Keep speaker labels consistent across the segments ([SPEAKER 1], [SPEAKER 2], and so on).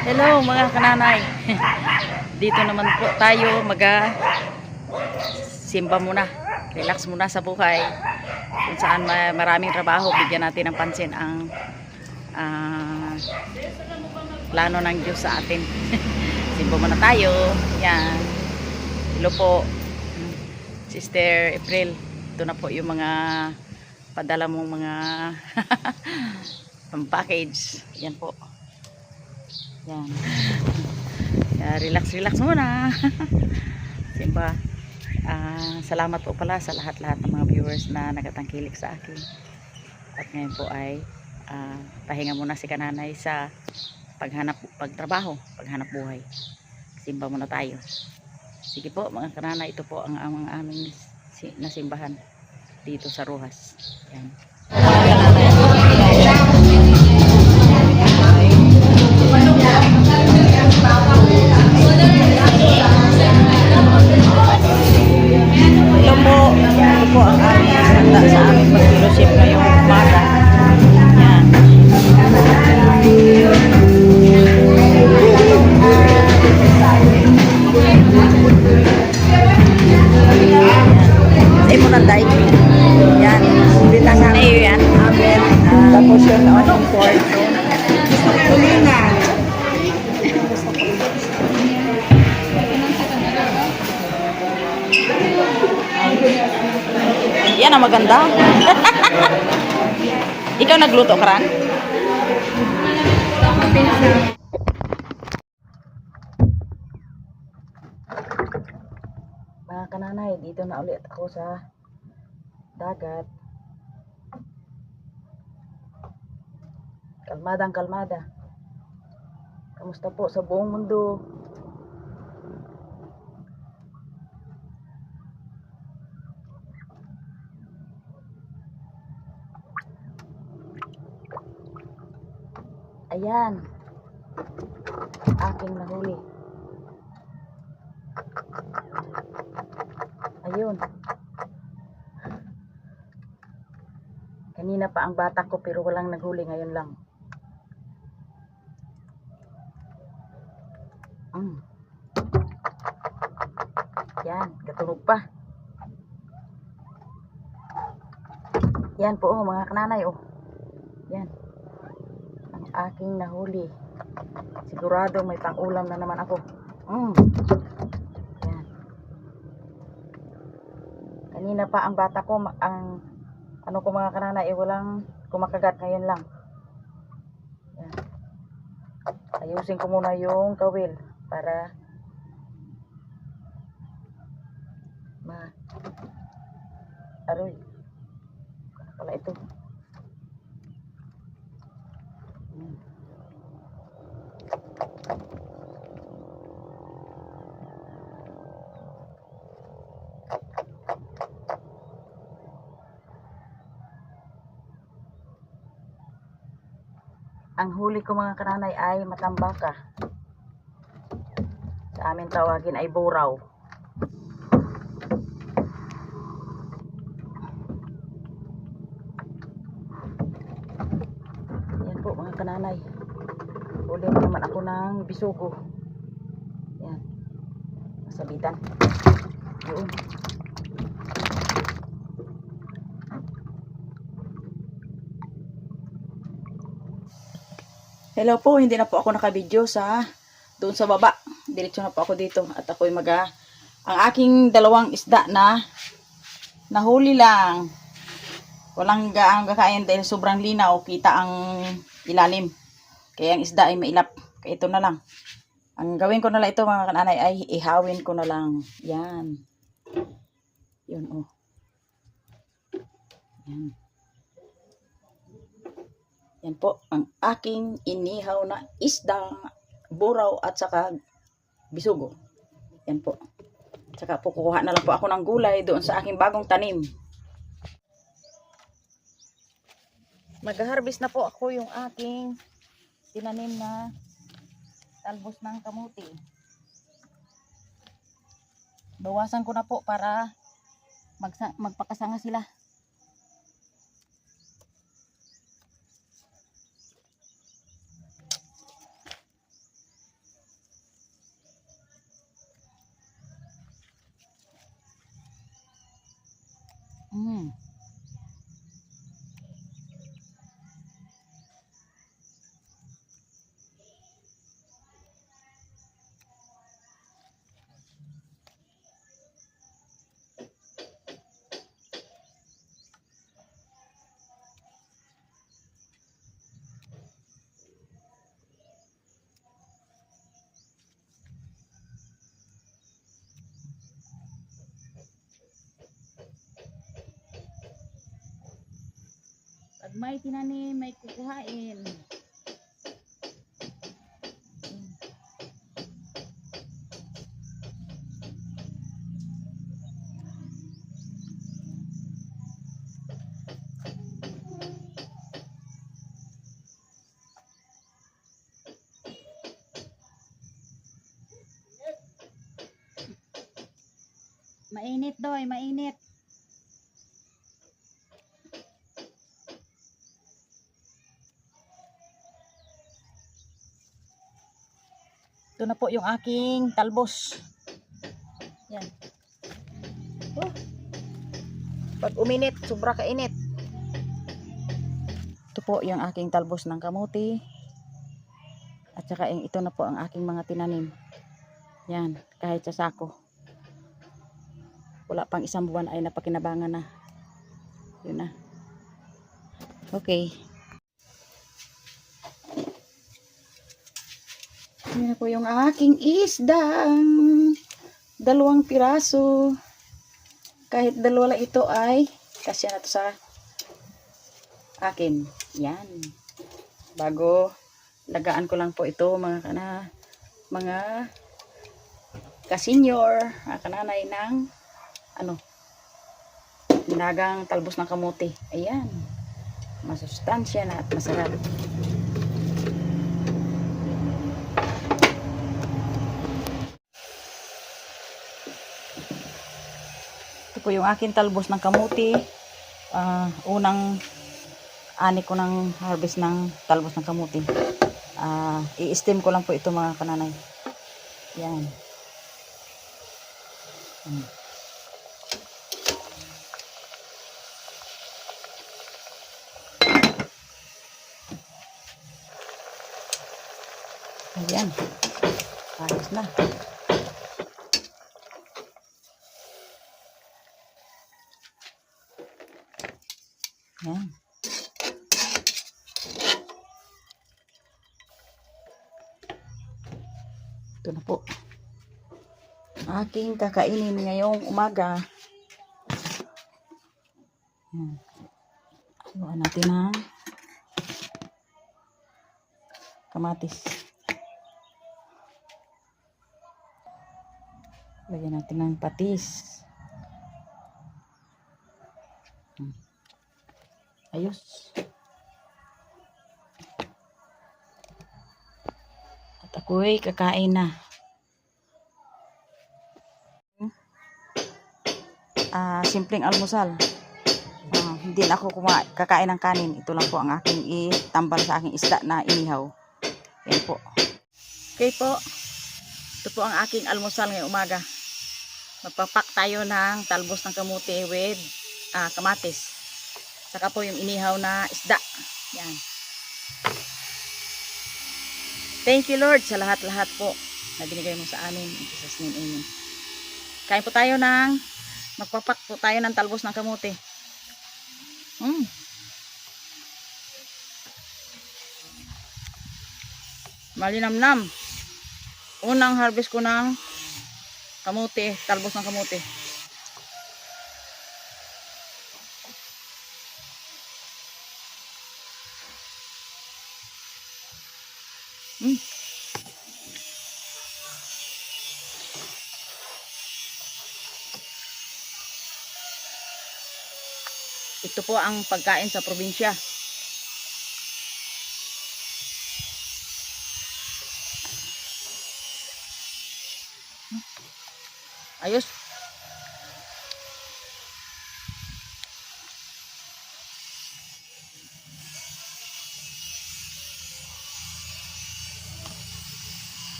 [SPEAKER 1] Hello mga kananay. Dito naman po tayo simba muna. Relax muna sa buhay. Kung saan maraming trabaho, bigyan natin ng pansin ang plano ng Diyos sa atin. Simba muna tayo. Yan. Hello po. Sister April. Ito na po yung mga padala mong mga package. Yan po. Yan. Relax muna. Simba. Salamat po pala sa lahat-lahat ng mga viewers na nagatangkilik sa akin. At ngayon po ay pahinga muna si kananay sa pagtrabaho, paghanap buhay. Simba muna tayo. Sige po mga kananay, ito po ang aming nasimbahan dito sa Rojas. Yan. Ito po ang aming handa sa aming pag-fellowship ngayong umaga. Yan. Sa imo nanday. Yan. Bilang na yan. Amen. Tapos yun on import. Tulingan. Yan ang maganda. Ikaw nagluto ka ran? Mga kananay, dito na ulit ako sa dagat. Kalmada. Kamusta po sa buong mundo? Ayan. Aking nahuli. Ayun. Kanina pa ang bata ko pero walang naghuli, ngayon lang. Yan, katunog pa. Yan po mga kananay Yan. Ang aking nahuli. Sigurado may pang-ulam na naman ako. Yan. Kanina pa ang bata ko, ang ano ko mga kananay, walang kumakagat, ngayon lang. Yan. Ayusin ko muna yung kawil para aroy. Ano pala ito? Ang huli ko mga kananay ay matambaka. Sa amin tawagin ay buraw. Yan po mga kananay. Huli mo naman ako ng bisugo. Yan. Masabitan. Yun. Hello po, hindi na po ako nakabidyo doon sa baba. Diretso na po ako dito at ako'y ang aking dalawang isda na nahuli lang. Walang gaang kakain dahil sobrang linaw, kita ang ilalim. Kaya ang isda ay mailap. Kaya ito na lang. Ang gawin ko na lang ito mga kananay ay ihawin ko na lang. Yan. Yun Yan. Yan po ang aking inihaw na isdang buraw at saka bisugo. Yan po. Saka po kukuha na lang po ako ng gulay doon sa aking bagong tanim. Mag-harvest na po ako yung aking tinanim na talbos ng kamuti. Bawasan ko na po para magpakasanga sila. Mm. Pag may tinanim, may kukuhain. Mainit doy, mainit. Ito na po yung aking talbos. Yan. Oh. Pag uminit, sobra kainit. Ito po yung aking talbos ng kamuti. At saka ito na po ang aking mga tinanim. Yan, kahit sa sako. Wala pang isang buwan ay napakinabangan na. Yun na. Okay. Yan na po yung aking isdang 2 piraso. Kahit 2 lang ito ay kasya na to sa akin. Yan. Bago lagaan ko lang po ito mga ka-senior, mga kananay ng nilagang talbos ng kamote. Ayan. Masustansya na at masarap. Ito po yung aking talbos ng kamote. Unang ani ko ng harvest ng talbos ng kamote. I-steam ko lang po ito mga kananay. Yan. Ayan. Ayos na. Ayan. Ito na po. Aking kakainin ngayong umaga. Haluan natin ng kamatis. Lagyan natin ng patis. Ayos. At ako'y kakain na. Simpleng almusal. Hindi na ako kakain ng kanin. Ito lang po ang aking itambal sa aking isda na inihaw. Yan po. Okay po. Ito po ang aking almusal ngayong umaga. Magpapak tayo ng talbos ng kamote with kamatis. Saka po yung inihaw na isda. Yan. Thank you Lord sa lahat-lahat po na binigay mo sa amin. In Jesus' name, amen. Kain po tayo magpapak po tayo ng talbos ng kamote. Malinamnam. Unang harvest ko ng kamote, talbos ng kamote. Ito po ang pagkain sa probinsya. Ayos.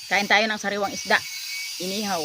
[SPEAKER 1] Kain tayo ng sariwang isda. Inihaw.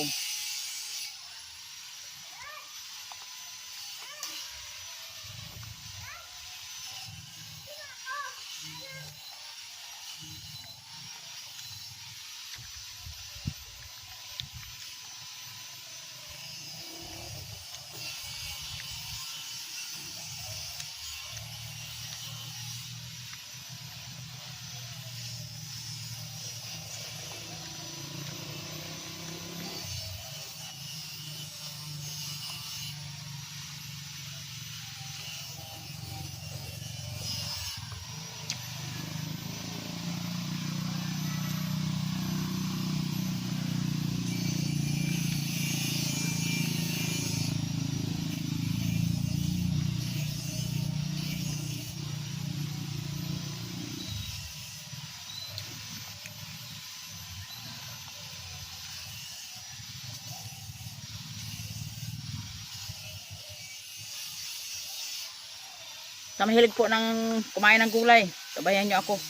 [SPEAKER 1] Sa mahilig po ng kumain ng gulay, sabayan nyo ako.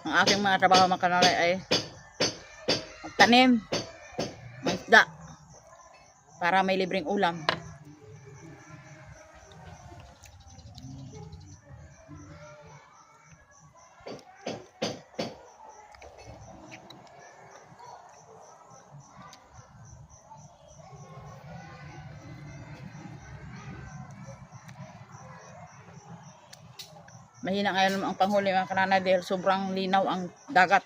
[SPEAKER 1] Ang aking mga trabaho mga kanalay ay magtanim ng isda para may libreng ulam. Mahina ngayon ang panghuli mga kananay dahil sobrang linaw ang dagat.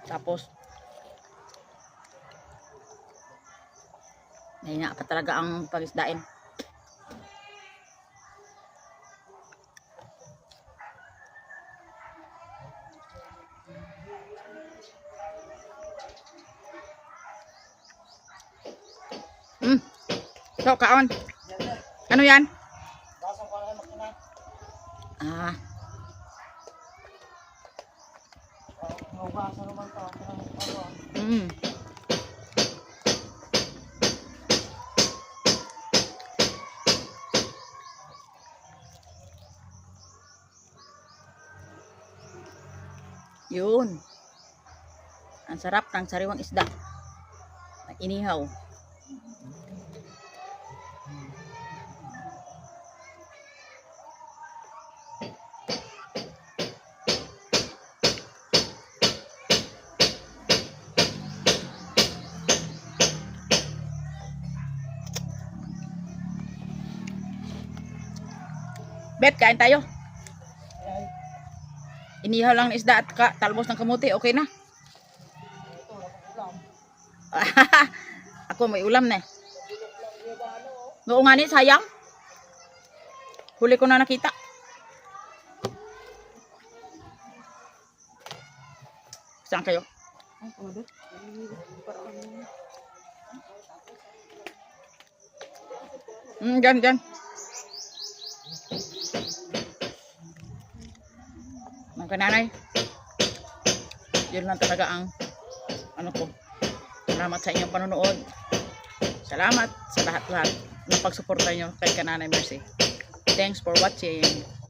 [SPEAKER 1] Tapos mahina pa talaga ang pagisdain. So, kaon. Ano yan? Ah. Yun. Ang sarap ng sariwang isda. Inihaw. Bet, kain tayo. Inihaw lang ng isda at talbos ng kamuti, okay na. Ako may ulam na eh. Oo nga ni, sayang. Huli ko na nakita. Saan kayo? Dyan. Mga kananay, yun lang talaga ang ano ko. Salamat sa inyong panonood. Salamat sa lahat-lahat ng pagsuporta nyo kay Kananay Mercy. Thanks for watching.